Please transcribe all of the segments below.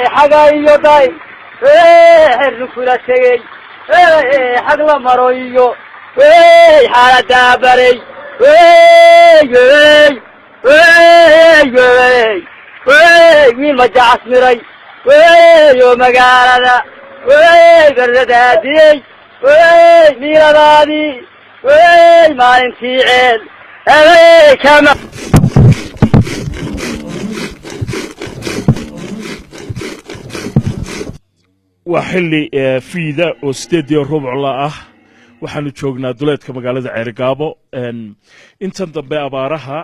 حاجة يوداي حرفنا شيء حقلا مرويو حالة دابري مين مجاعس مري يوم قالنا قردادي ميلادي ما انتي عيل كما وحلي فيدا واستديو ربع الله waxaanu joognaa duleedka magaalada Ceergaabo intan dambe abaaraha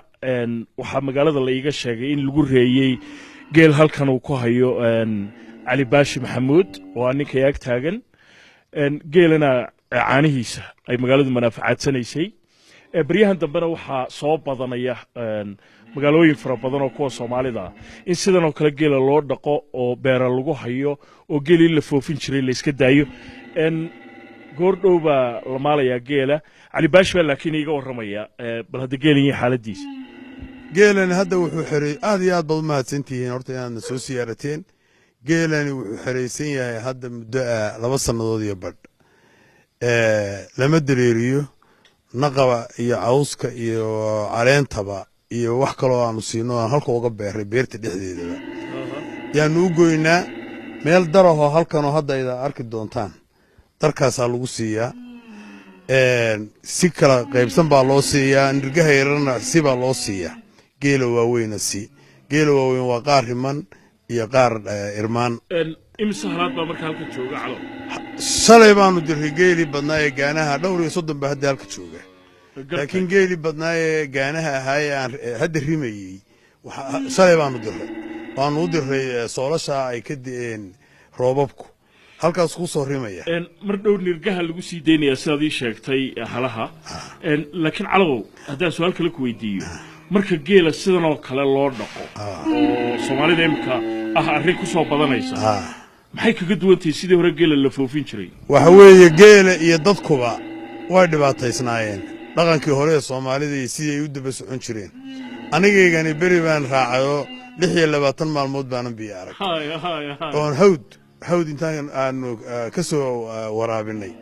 waxa magaalada la iiga sheegay in lagu reeyay geel halkan uu ku hayo Ali Baashi Maxamuud oo ninka yaag taagan geelana caanihiisa ay magaaladu manaafacadsanaysay bariyahan dambena waxa soo badanaya magaalooyin fara badan oo kuwa Soomaalida in sidan oo kale geela loo dhaqo oo beera lagu hayo oo geeli la foofin jiray la iska daayo goordhow baa la maalayaa geela Ali Baashi baa laakiin iiga warramaya bal hadda geelin xaaladiisa geelan hadda wuxuu xiray aad iyo aad baad u mahadsantihiin horta inaad soo siyaarateen geelani wuxuu xiraysan yahay hadda muddo 2 sanadood iyo badh lama dareeriyo naqaba iyo cawska iyo caleentaba iyo wax kale oo aanu siino aan halka uga beeray beerta dhexdeedaba yaanu u goynaa meel daraho halkan oo hadda ay arki doontaan darkaas lagu siiyaa si kala qaybsan baa loo siiyaa nirgaha yarana si baa loo siiyaa geela waaweyna si geela waaweyn waa qaar riman iyo qaar irmaan imisa halaad baa markaa halka jooga calo shalay baanu diray geeli badnaa ee gaanaha dhowr iyo 30 baa hadda halka jooga laakiin geeli badnaa ee gaanaha ahaay aan hadda rimayay shalay baanu u diray soolasha ay ka diin roobabku halkaas ku soo rimaya mar dhow nirgaha lagu sii deynaya sidii sheegtay halaha laakiin calow haddii su'aal kale ku weydiiyo marka geela sidan oo kale loo dhaqo oo Soomaalida imka arrin ku soo badanaysa maxay kaga duwantay sidii hore geela la foofin jiray waxa weeye geela iyo dadkuba way dhibaataysnaayeen dhaqankii hore ee Soomaalida sidii u daba socon jireen anigeygani bari baan raacayo 26 maalmood baan biyo arag oo hawd intaan aanu ka soo waraabinay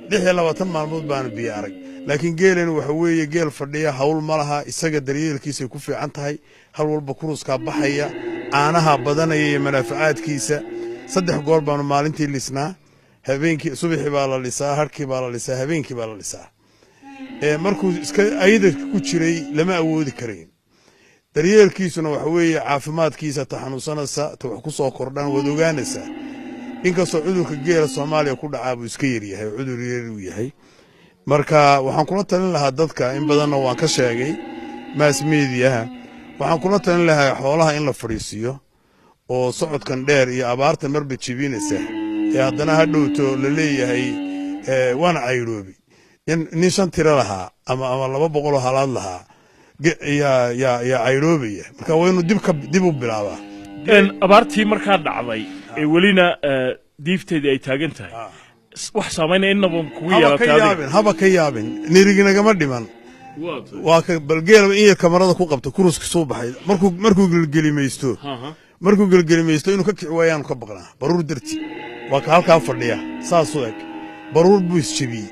26 maalmood baan biyo arag laakiin geelani waxa weeye geel fadhiya hawl malaha isaga daryeelkiisa ku fiican tahay hal walba kuruska baxaya caanaha badanaya iyo manaafacaadkiisa 3 goor baan maalintii lisnaa habeenkii subaxii baa la lisaa harkii baa la lisaa habeenkii baa la lisaa markuu iska ayada ku jiray lama awoodi karin daryeelkiisuna waxa weeye caafimaadkiisa taxanuusanaysa wax ku soo kordhan wad ogaanaysa inkastoo cudurka geela Soomaaliya ku dhacaa buu iska yar yahay cudur yar uu yahay marka waxaan kula talin lahaa dadka in badan waan ka sheegay mass media waxaan kula talin lahaa xoolaha in la fariisiyo oo socodkan dheer iyo abaarta marba jibinaysa haddana hadhowto la leeyahay waan cayroobi in shan tira lahaa ama 200 halaad lahaa ya cayroobaya marka waynu dib u bilaabaa abaartii markaa dhacday welina diifteedii ay taagan tahay wax saameynaya inaba kugu yeelatay haba ka yaabin nirignaga ma dhiman waa ka balgeela in yar kamarada ku qabto kuruska soo baxay markuu gelgelimaysto inuu ka kici waayaan ka baqnaa baruur darti waa ka halka fadhiya saas u eg baruur buu isjibiyay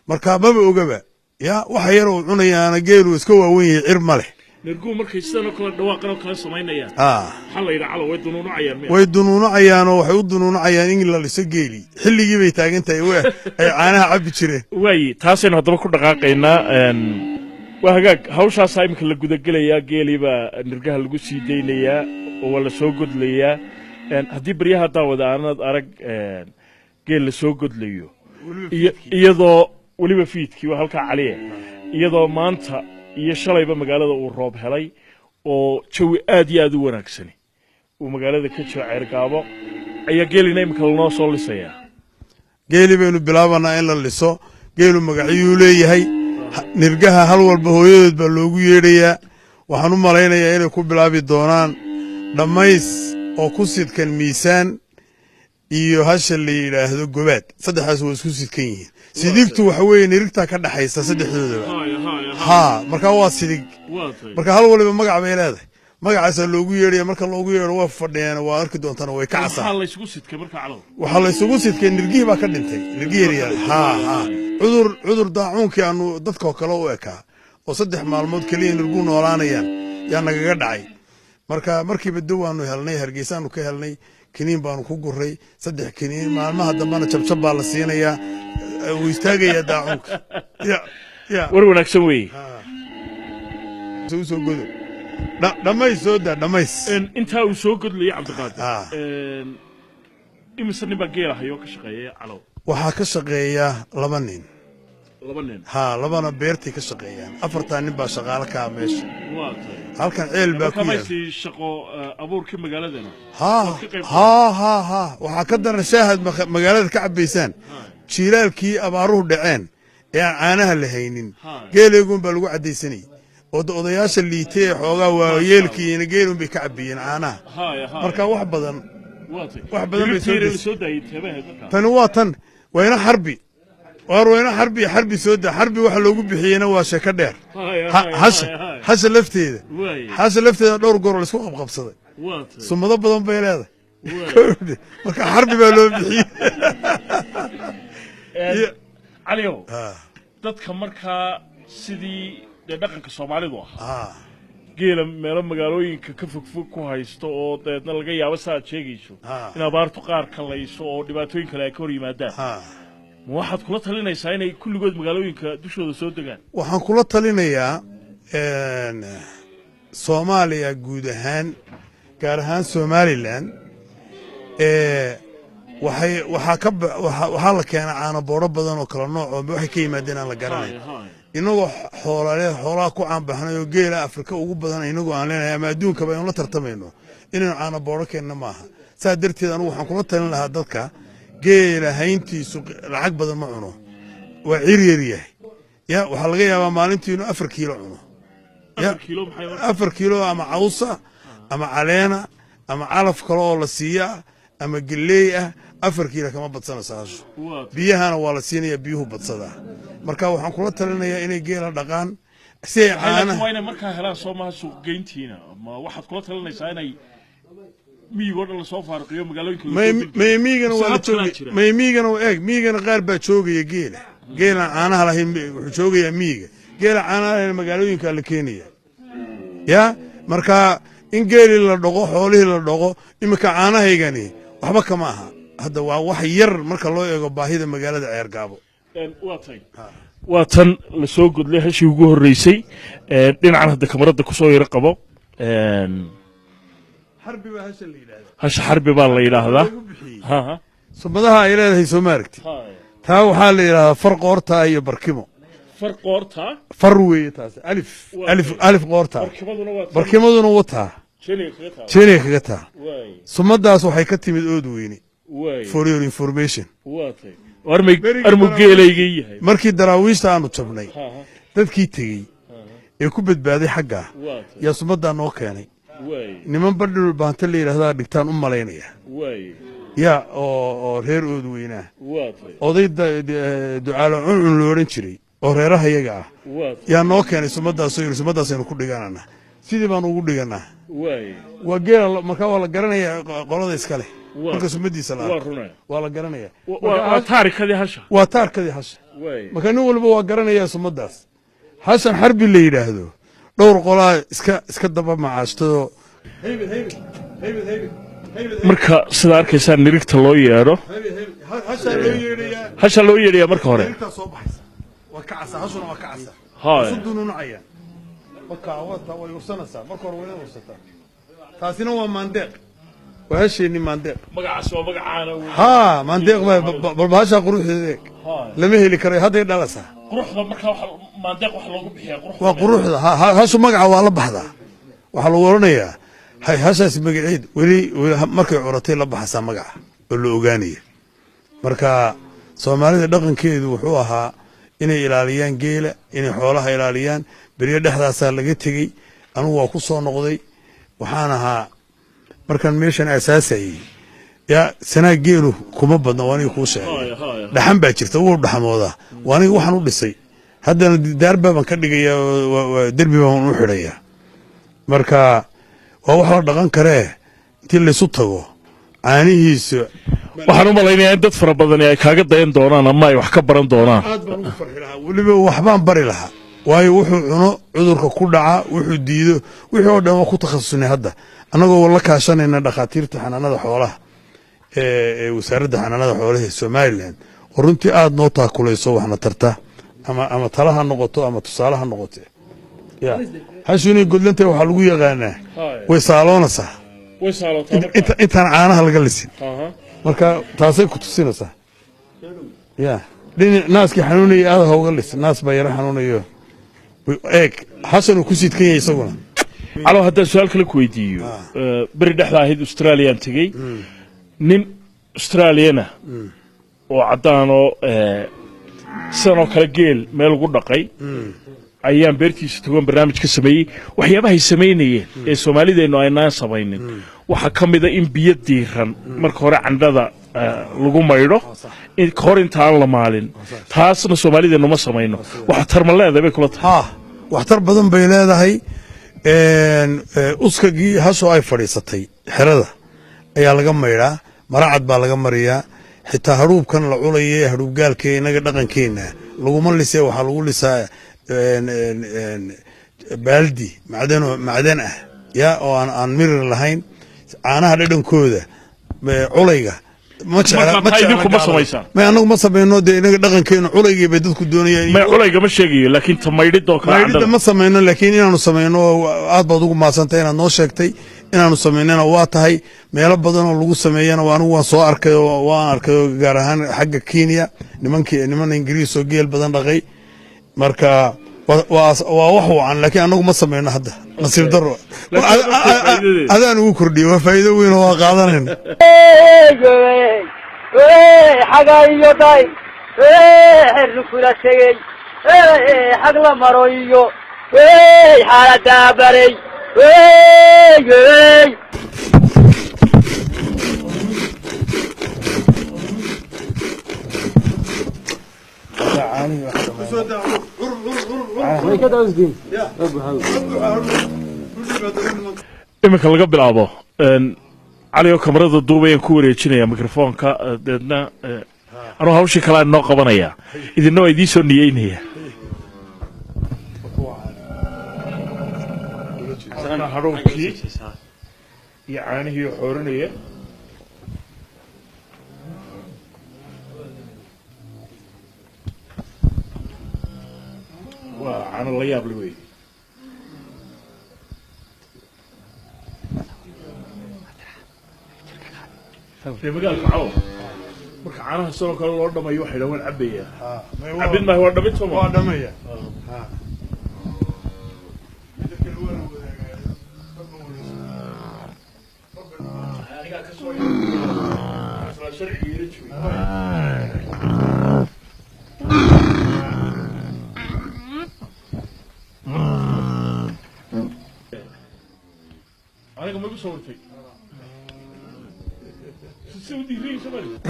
marka maba ogaba ya waxa yar oo cunayaan geelu iska waaweyn yahay cir ma leh nirgu markay sidoo kale dhawaaqan kala sameynayaan xal ay calo way dunuunayaan oo waxay u dunuunayaan in la liso geeli xilligii bay taagan tahay ay caanaha cabbi jireen way taasina hadaba ku dhaqaaqaynaa waa hagaag hawshaas imka la guda galaya geeliba nirgaha lagu sii deynaya oo wala soo godlaya hadii bariyaha daawada aanad arag geel la soo godlayo iyadoo waliba fiidkii waa halka caliye iyadoo maanta iyo shalayba magaalada uu roob helay oo jawi aad iyo aad u wanaagsan uu magaalada ka jiro Ceergaabo ayaa geelina imka loo soo lisaya geeli baynu bilaabanaa in la liso geelu magaciyu leeyahay nirgaha hal walba hooyadeed baa loogu yeedhayaa waxaan u malaynayaa inay ku bilaabi doonaan dhamays oo ku sidkan miisaan iyo hasha la yiraahdo gobaad saddexaas way isku sidkan yihiin sidigtu waxa weeye nirigta ka dhaxaysa saddexdoodaba marka waa sidig marka hal waliba magac bay leedahay magacaasaa loogu yeedhaya marka loogu yeedho waa fadhiyeen waa arki doontana way ka casaan waxaa la isugu sidkay marka calow waxaa la isugu sidkay nirgihii baa ka dhintay nirgihii yaryar cudur daacuunkii aanu dadkoo kale u ekaa oo 3 maalmood keliya nirguu noolaanayaan yaa nagaga dhacay marka markiiba dawaanu helnay hargeysaanu ka helnay kiniin baanu ku guray 3 kiniin maalmaha dambana jabjab baa la siinayaa uu istaagayaa daacuunka war wanaagsan weeye soo godo dhamays soo daa dhamays intaa uu soo godlayay cabdiqaadir imise nin baa geela hayoo ka shaqeeya calow waxaa ka shaqeeya 2 nin labana beertay ka shaqeeyaan 4 nin baa shaqaale ka meesha halkan ceel baa ku yaal shaqo abuurka magaaladana waxaa ka daran shaahad magaalada ka cabaysaan jiilaalkii abaaruhu dhaceen ee aan caanaha la haynin geeleegun baa lagu cadaysanay odayaasha liitay ee xoogaa waayeelkiina geelun bay ka cabiyeen caanaha marka wax badan bay soo tani waa tan wayna xarbi wayna xarbi soo daa xarbi waxa loogu bixiyeyna waa sheeko dheer hasha lafteeda dhowr goor la isku qabqabsaday sumado badan bay leedahay marka xarbi baa loo bixiyey caliyow dadka markaa sidii dee dhaqanka soomaalidu ah geela meelo magaalooyinka ka fogfog ku haysto oo dabeedna laga yaabo saaad sheegayso in abaartu qaar kalayso oo dhibaatooyin kale ay ka hor yimaadaan ma waxaad kula talinaysaa inay kulligood magaalooyinka dushooda soo degaan waxaan kula talinayaa soomaaliya guud ahaan gaar ahaan somalilan waxaa la keenaa caano boodho badan oo kala nooc oo waxay ka yimaadeen aan la garanayn inagoo xoolaha ku caanbaxnay oo geela afrika ugu badan inagoo aan leenahay ama adduunkaba aynu la tartamayno inaynu caano boodho keenna maaha saa darteed anugu waxaan kula talin lahaa dadka geela hayntiisu lacag badan ma cuno waa ciryar yahay waxaa laga yaabaa maalintii inuu 4 kiilo cuno 4 kiilo ama cawsa ama caleena ama calaf kale oo la siiya ama galeey 4 kiilo kama badsanayso hasho biyahana waa la siinaya biyuhu badsadaa marka waxaan kula talinayaa inay geela dhaqaan si ay caanaha waa inay markaa helaan Soomaha suuq geyntiina ma waxaad kula talinaysaa inay miyigo dhan la soo faarqiyo magaalooyinka miigana waa la joogay miigana qaar baa joogaya geela caanaha lahayn wuxuu joogayaa miiga geela caanaha lahayn magaalooyinka la keenaya marka in geeli la dhaqo xoolihii la dhaqo imika caanahaygani waxba kama aha hadda waa wax yar marka loo eego baahida magaalada Ceergaabo waa tan la soo godlay hashii ugu horeysay dhinacan hadda kamarada ku soo yara qabo hasha xarbi baa la yidhaahdaa sumadaha ay leedahay soo maaragti taa waxaa la yidhahdaa far qoorta iyo barkimo far weeye taas alif qoorta barkimaduna wataa jeenay kaga taa sumadaas waxay ka timid ood weyne for your information markii daraawiishta aanu jabnay dadkii tegey ee ku badbaaday xaggaa yaa sumadaa noo keenay niman badhul baanta la yidhaahdaa dhigtaan u malaynaya oo reer ood weynaa oday ducaalo cuncun lo odhan jiray oo reeraha yaga ah yaa noo keenay sumadaasoo yidhi sumadaasaynu ku dhiganana sidii baanu ugu dhiganaa waa geela markaa waa la garanayaa qolada iska leh marka sumadiisa la arko waa la garanayaa waa taarikadii hasha marka nin walba waa garanayaa sumadaas hashan xarbi la yidhaahdo dhowr qolaa iska daba macaashtadoo marka sida arkaysaa nirigta loo yeedho hasha loo yeedhayaa marka hore waa ka casa hashuna waa ka casa sudununacaya way ursanaysaa marka hore wayna ursataa taasina waa maandeeq waa hasheenni maandeeq magacaas waa magacaana maandeeq bal hashaa quruxdeeda lama heli karayo hadday dhalasaa quruxda markaa maandeeq wax loogu bixiyaa waa quruxda hashu magaca waa la baxdaa waxaa lagu odhanayaa hashaas magaceed weli markay curatay la baxasaa magaca oo la ogaanaya marka soomaalida dhaqankeedu wuxuu ahaa inay ilaaliyaan geela inay xoolaha ilaaliyaan beriyo dhexdaasaa laga tegey anugu waa ku soo noqday waxaan ahaa markaan meeshan asaasayey sanaa geelu kuma badna waa aniga kuu sheegay dhaxan baa jirta wuu dhaxmoodaa waa aniga waxaan u dhisay haddana daarbaaban ka dhigayaa derbi baan u xidhayaa marka waa wax la dhaqan karee intii laysu tago caanihiisa waxaan u malaynayaa in dad fara badan ay kaaga dayan doonaan ama ay wax ka baran doonaan aad baan ugu farxi lahaa weliba waxbaan bari lahaa waayo wuxuu cuno cudurka ku dhaca wuxuu diido wixii oo dhan waa ku takhasusnay hadda annagoo la kaashanayna dhakhaatiirta xanaanada xoolaha ee wasaaradda xanaanada xoolaha ee Somaliland oo runtii aad noo taakulayso waxna tarta ama talaha noqoto ama tusaalaha noqoto ya xashuni godlanta waxa lagu yaqaanaa way saaloonaysaa intaan caanaha laga lisin marka taasay ku tusinaysaa ya naaskii xanuunaya aad hawga lis naas baa yara xanuunayo eeg xasan uu ku siidkan yahay isaguna calo haddaan su-aal kale ku weydiiyo beri dhexda ahayd australian tegey nin australiana oo caddaanoo sidanoo kale geel meel ugu dhaqay ayaan beertiisa tagoon barnaamij ka sameeyey waxyaabahay samaynayeen ee soomaalideennu aynaan samaynin waxaa ka mida in biyo diiran marka hore candhada lagu maydho hor intaan la maalin taasna soomaalideennu ma samayno waxtar ma leedahay bay kula tahay waxtar badan bay leedahay uskagii hasoo ay fadhiisatay xerada ayaa laga maydhaa maracad baa laga mariyaa xitaa hadhuubkan la culaye hadhuubgaalkee inaga dhaqankeenna laguma lisee waxaa lagu lisaa baaldi macdan ah ya oo aan mirir lahayn caanaha dhadhankooda culayga ma anagu ma samayno dee inaga dhaqankeenu culaygii bay dadku doonayaan culayga ma sheegayo laakiin tamaydhidoo kale maydhida ma samayno laakiin inaanu samayno aad baad ugu maadsantahay inaad noo sheegtay inaanu samaynana waa tahay meelo badan oo lagu sameeyana anigu waan soo arkay oo waan arkay gaar ahaan xagga Kenya niman Ingiriis oo geel badan dhaqay marka waa wax wacan laakiin anagu ma samayno hadda nasiib daro adaan ugu kordhiyo waa faa'iido weyn oo qaadanayna xaga iyo day xirnu kula tagay xag la maro iyo xaalada baray iminka laga bilaabo cali oo kamarada duubayaan ku wareejinaya mikrofoonka deedna anuu hawshii kale aan noo qabanaya idinna waa idiin soo niyeynaya hadhowkii iyo caanihii oo xooranaya waa caano la yaab le wey magaalka caw marka caanaha sidoo kale loo dhamayo waxay dhahaan waan cabaya cabid maayo waa dhamid sooma waa dhamaya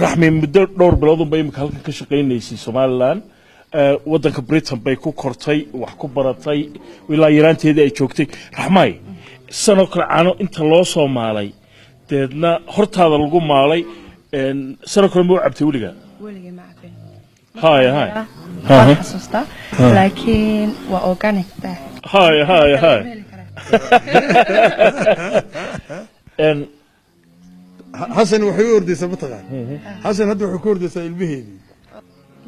raxmi muddo dhowr biloodun bay imika halkan ka shaqaynaysay Somaliland waddanka Britain bay ku kortay wax ku baratay ilaa yaraanteedii ay joogtay raxmay sanad kale caano inta loo soo maalay deedna hortaada lagu maalay sanad kale ma u cabtay weliga ma cabin هاي xasuusta laakiin waa organic هاي حسن وحي ورديسا متقان حسن هذا وحي ورديسا المهيدي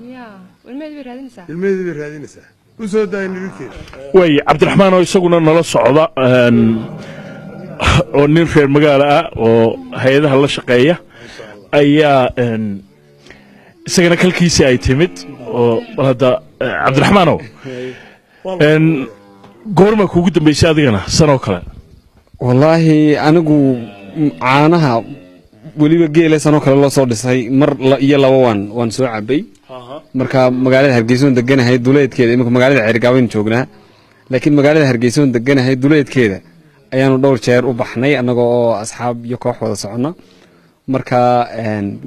يا المهدي بيرادينسا المهيدي بيرادينسا وسو داين لكير way cabdiraxmaan oo isaguna nala socda oo nin reer magaalo ah oo hay'adaha la shaqeeya ayaa isagana kalkiisa ay timid oo hada cabdiraxmaan oo goorma kuugu dambeysay adigana sanoo kale wallahi anigu caanaha waliba geela sanoo kale loo soo dhisay mar iyo laba waan soo cabay marka magaalada Hargeysa deganahay duleedkeeda imika magaalada Ceergaawen joognaa laakiin magaalada Hargeysa deganahay duleedkeeda ayaanu dhowr jeer u baxnay anagoo asxaab iyo koox wada socona marka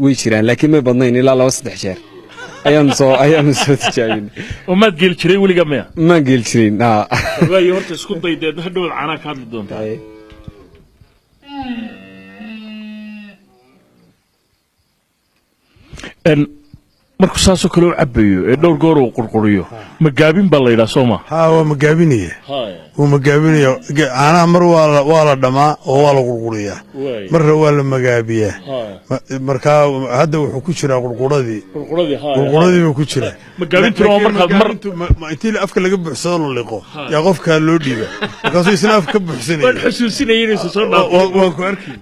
way jiraan laakiin ma badnayn ilaa 2-3 jeer ayaanu soo tijaabin oo ma geel jiray waliga ma geel jirin way horta isku daydeed hadhow caanaha ka hadli doontaa markuu saasoo kale u cabayo ee dhowr goor uu qurquriyo magaabin baa la yidhaha soo ma haa waa magaabinaya wuu magaabinaya caanaha mar waa la dhamaa oo waa la qurquriyaa marna waa la magaabiyaa markaa hadda wuxuu ku jiraa qurquradii buu ku jiraa magaabintuna waa markaad mar intii afka laga buuxsado la liqo yaa qofkaa loo dhiiba markaasuu isna afka ka buuxsanaya waan xusuusinaya inaysa soo dhaafin waan ku arkay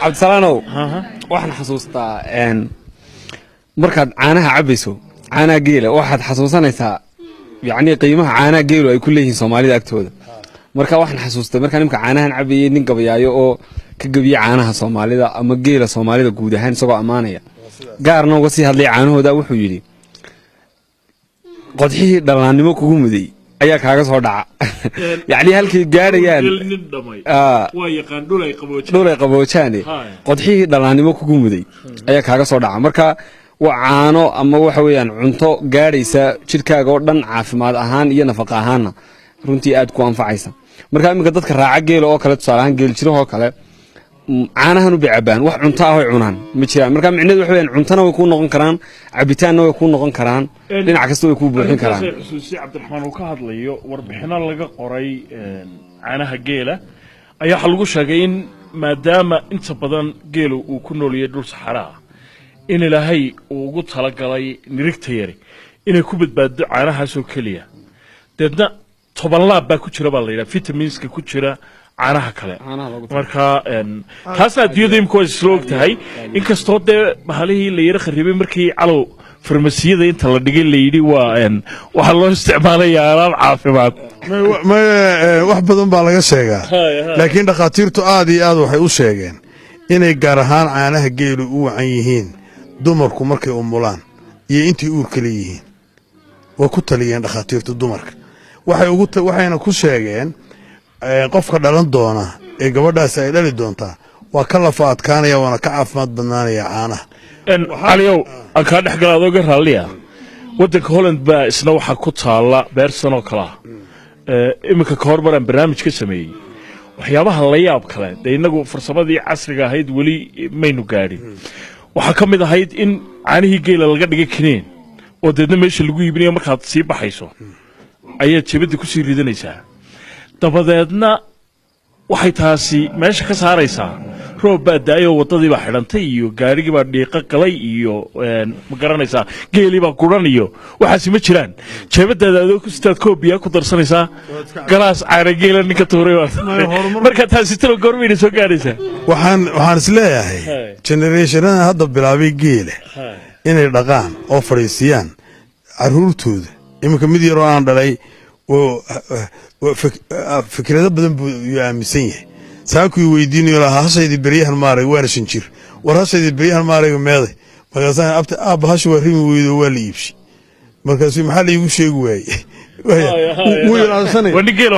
cabdisalaanow waxaan xasuustaa markaad caanaha cabayso caanaha geela waxaad xasuusanaysaa yacni qiimaha caanaha geelu ay ku leeyihiin soomaalida agtooda marka waxaan xasuustay markaan nimka caanahan cabayay nin gabayaayo oo ka gabiye caanaha soomaalida ama geela soomaalida guud ahaan isagoo ammaanaya gaarna uga sii hadlay caanahooda wuxuu yidhi qodxihii dhallaannimo kugu muday ayaa kaaga soo dhaca yacni halkay gaadhayaan dhulay qaboojaane qodxihii dhallaannimo kugu muday ayaa kaaga soo dhaca marka waa caano ama waxa weeyaan cunto gaadhaysa jidhkaaga oo dhan caafimaad ahaan iyo nafaqa ahaanna runtii aad ku anfacaysa marka iminka dadka raaca geela oo kale tusaale ahaan geeljirahoo kale caanahan u bay cabbaan wax cunto ah way cunaan ma jiraan marka micnaheedu waxa weeyaan cuntana way kuu noqon karaan cabitaanna way kuu noqon karaan dhinac kasta way kuu buuxin karaan xusuusi cabdiraxmaan uu ka hadlayo warbixino laga qoray caanaha geela ayaa waxaa lagu sheegay in maadaama inta badan geelu uu ku nooliyay dhul saxara ah in ilaahay uu ugu talagalay nirigta yari inay ku badbaado caanahaasoo keliya deedna 10 laab baa ku jira baa la yidhaha vitaminska ku jira caanaha kale marka taasna adduunyada imika way isla og tahay inkastoo dee bahalihii la yara kharibay markii calow farmasiyada inta la dhigay la yidhi waxaa loo isticmaalayaa alaab caafimaad wax badan baa laga sheegaa laakiin dhakhaatiirtu aad iyo aad waxay u sheegeen inay gaar ahaan caanaha geelu u wacan yihiin dumarku markay umulaan iyo intii uurka leeyihiin waa ku taliyeen dhakhaatiirtu dumarka waxayna ku sheegeen qofka dhalan doona ee gabadhaasi ay dhali doontaa waa ka lafa adkaanaya waana ka caafimaad badnaanaya caanaha caliyow aan kaa dhex gala adooga raalliya waddanka holland baa isna waxaa ku taalla beersan oo kale ah iminka ka hor maraan barnaamij ka sameeyey waxyaabaha la yaab kale dee innagu farsamadii casriga ahayd weli maynu gaadhin waxaa ka mid ahayd in caanihii geela laga dhigay kineen oo deedna meesha lagu iibinayo markaad sii baxayso ayaad jebadda ku sii ridanaysaa dabadeedna waxay taasi meesha ka saaraysaa roob baa da-ay oo waddadii baa xidhantay iyo gaadhigii baa dhiiqo galay iyo ma garanaysaa geelii baa guran iyo waxaasi ma jiraan jeebadaada adoo ku sitaad koobiya ku darsanaysaa galaas caana geela ninka tuuray marka taasi talo goormayna soo gaadhaysaa waxaan isleeyahay generationada hadda bilaabay geela inay dhaqaan oo fadhiisiyaan carruurtooda iminka mid yaroo aan dhalay fikrado badan buu aaminsan yahay saakuu weydiinayo lahaa hashaydii beryahan maarag waana 5 jir war hashaydii beryahan maarag meeday markaasaan abta hash waa rimi weydo waa la iibshi markaasuu maxaa la iigu sheegi waayey wanigeel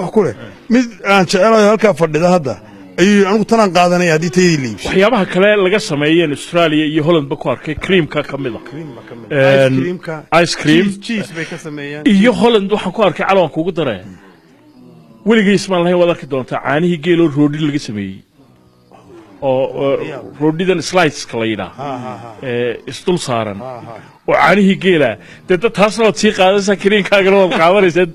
wax ku leh mid aan jecelahay halkaa fadhida hadda ayuu anigu tanaan qaadanaya haddii taydii la iibshi waxyaabaha kale laga sameeyeen Australia iyo Holland ba ku arkay creamka ka mid ah ice cream cheese bay ka sameeyaan iyo Holland waxaan ku arkay calawan kugu daray weligiis ma lahayn wada arki doontaa caanihii geelo roodhi laga sameeyey oo roodhidan slices ka la yidhaah isdul saaran oo caanihii geela dee taasna waad sii qaadaysaa kiriinkaagana waad qaadanaysaa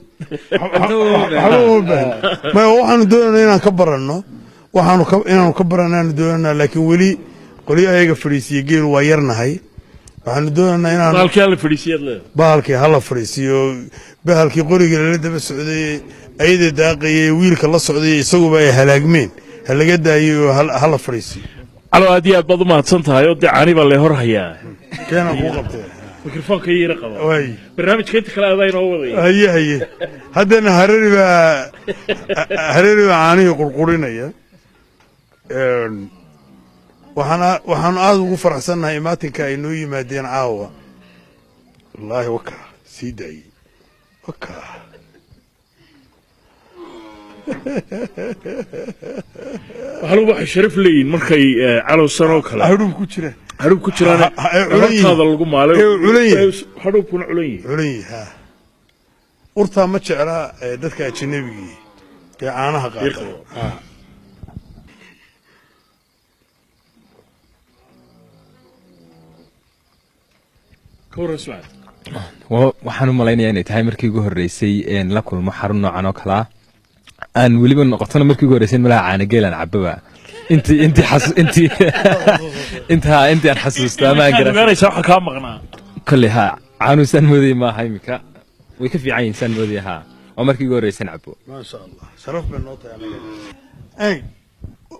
waxaanu doonaynaa inaan ka baranno inaanu ka baranaanu doonaynaa laakiin weli qolyo ayaga fadhiisiye geelu waa yarnahay waxaanu doonaynaa inaan bahalkii hala fadhiisiyo bahalkii qoriga lala daba socday ayada daaqayay wiilka la socday isaguba ay halaagmeen halaga daayay oo hala fadhiisiyo calo aad iyo aad baad u mahadsan tahay oo dee caani baa lee hor hayaa keenaan kuu qabtay mikrofoonka yara qaba barnaamijka inta kale adaa inoo wadaya haye haddana harari baa caanihii qurqurinaya waxaanu aad ugu faraxsannahay imaatinka ay noo yimaadeen caawa wallaahi wakaa sii daayey wakaa waxalugu waxay sharaf leeyihin markay calowsan oo kale hadhuub ku jiraan hortaada lagu maalay hadhuubkuna culan yahay urtaa ma jeclaa dadka ajnabigii ee caanaha qaata كورة سعد waxaan u malaynayaa inay tahay markii ugu horeysay la kulmo xarun noocan oo kala aan weliba noqotona markii ugu horeysay malaha caana geelan cababa intii aan xasuustaa ma garan garanaysa waxa ka maqnaa kulli ha caanu san moodey ma ahay mika way ka fiican yihiin san moodey ha oo markii ugu horeysay cabo ma sha Allah sharaf baan noo tahay ay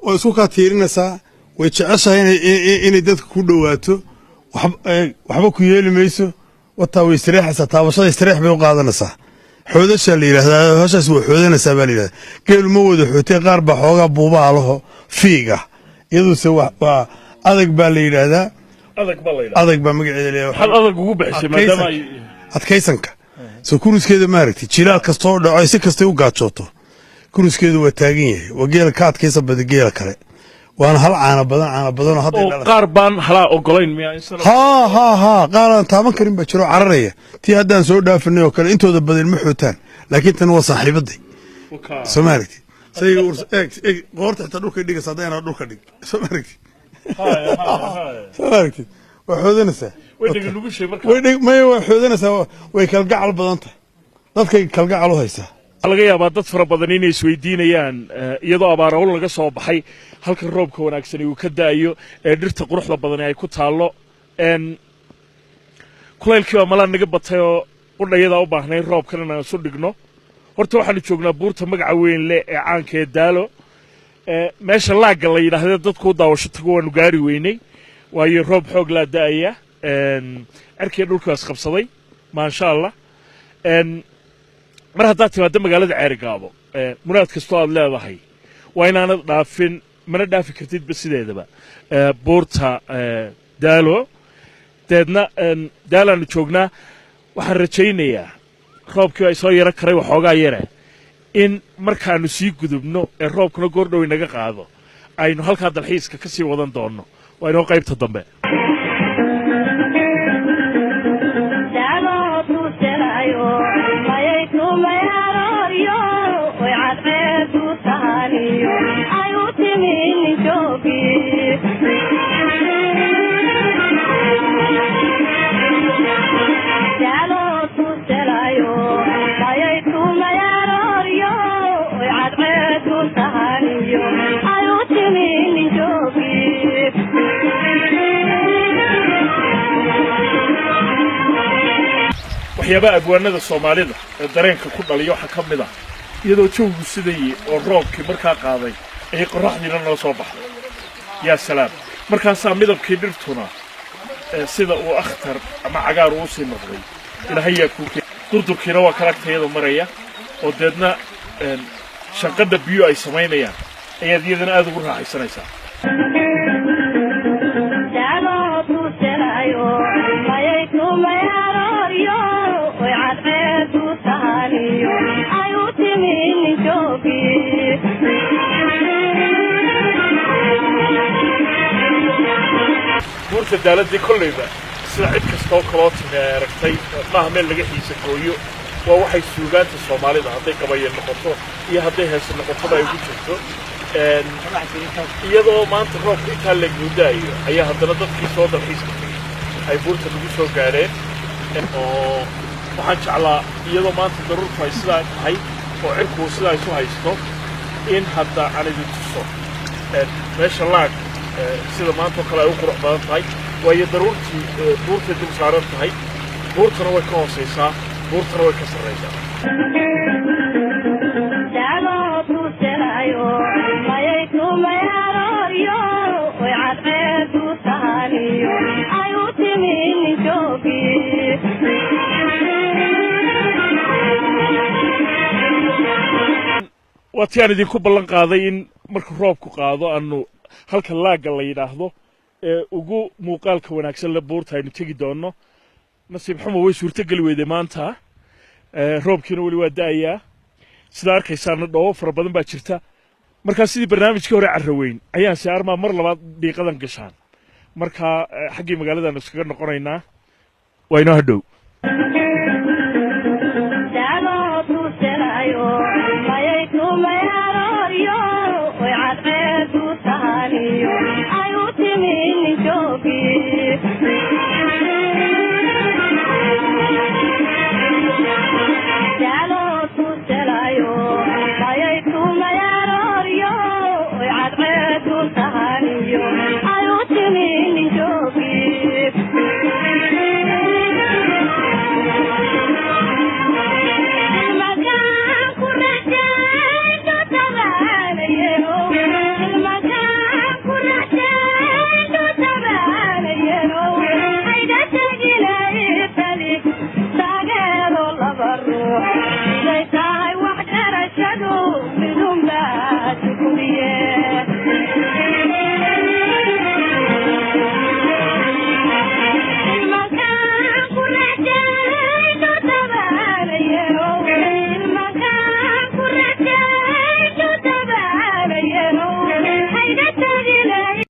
way isku ka tiirinaysaa way jeceshahay inay dadka ku dhawaato waxba ku yeeli mayso wata way istiraahaysaa taabashada istiraah bay u qaadanaysaa xoodasha la yiraahdaa hawshaas way xoodanaysaa baa la yiraahdaa geel ma wada xootay qaar baa xoogaa buubaha laho fiiga iyadoo se waa adag baa la yiraahdaa adag baa magaceeda leeyahay hal adag ugu bixisay maadaama ay adkaysanka soo kuruskeeda ma aragtay jilaal kasta oo dhaco si kasta u gaajooto kuruskeedu waa taagan yahay waa geel ka adkaysan badan geel kale وانا هل عانا بدن هذا قاربان هلا اوغلين ميا ها قال تابن كريم بجرو عرريه تي هدان سو دافني او كله انتودا بدن ما خوتان لكن تن وصاحبدي سمارتي سي قورت حتى دولك ديغ سادينا دولك ديغ سمارتي سمارتي وحودنسا ويدغ لوغو شي marka ويدغ ما وحودنسا way kal gacal badanta dadkay kal gacal u haysa laga yaabaa dad fara badan inay isweydiinayaan iyadoo abaar hawl laga soo baxay halka roobka wanaagsan uu ka daayo ee dhirta quruxda badan ay ku taalo kulaylkii waa malaan naga batay oo qudhayada u baahnay roobkana aan soo dhigno horta waxaan joognaa buurta magaca weyn leh ee caanka ee daalo meesha laaga la yiraahdo dadku daawasho tago waanu gaari weynay waayo roob xoog la daaya arkay dhulkaas qabsaday ma sha Allah mar hadda timaada magaalada Ceerigaabo muraad kasto aad leedahay waa inaanad dhaafin mana dhaafi kartid basideedaba buurta daalo deedna daalaan joognaa waxaan rajaynayaa roobkii ay soo yara karay waxoogaa yara in markaanu sii gudubno ee roobkuna goordhow inaga qaado aynu halka dalxiiska ka sii wadan doono waa inoo qaybta dambe waxyaabaha abwaanada Soomaalida ee dareenka ku dhaliyo waxa kamid ah iyadoo joogu sidii oo roobkii markaa qaaday ay qorraxdiina noo soo baxday yaa salaam markaas midabkii dhirtuna sida uu akhtar ama cagaar uu sii noqday ilaahay yaa ku durdurkiina waa kalaagtayada maraya oo deedna shaqada biyo ay sameynayaan ayaad iyadana aad ugu raaxaysanaysaa buurta daaladii kollayba sida cid kasta oo kaloo timaaragtay maaha meel laga xiisa gooyo waa waxay suugaanta Soomaalida hadday qabayeen noqoto iyo hadday hees noqoto ay ugu jirto iyadoo maanta roobka intaa la guudaayo ayaa haddana dadkii soo dalxiiska tagay ay buurta lagu soo gaareen oo waxaan jeclaa iyadoo maanta daruurtu ay sidaa tahay oo cirku sidaa isu haysto in hadda aan idin tuso meesha laag sida maanta kale ay u qurux badan tahay waayo daruurtii buurta dul saaran tahay buurtana way ka hooseysaa buurtana way ka sarreysaa واتيان idinku ballan qaaday in marka roobku qaado aanu halka laaga la yiraahdo ugu muuqaalka wanaagsan la buurta aynu tagi doono nasiib xumo way suurta gali weyday maanta roobkiina wali waa daayaa sida arkaysaan dhoobo fara badan baa jirta marka sidii barnaamijkii hore carraweyn ayaan si arma mar labaad dhiiqadan gashaan marka xaggii magaalada iskaga noqonaynaa waa inoo hadhow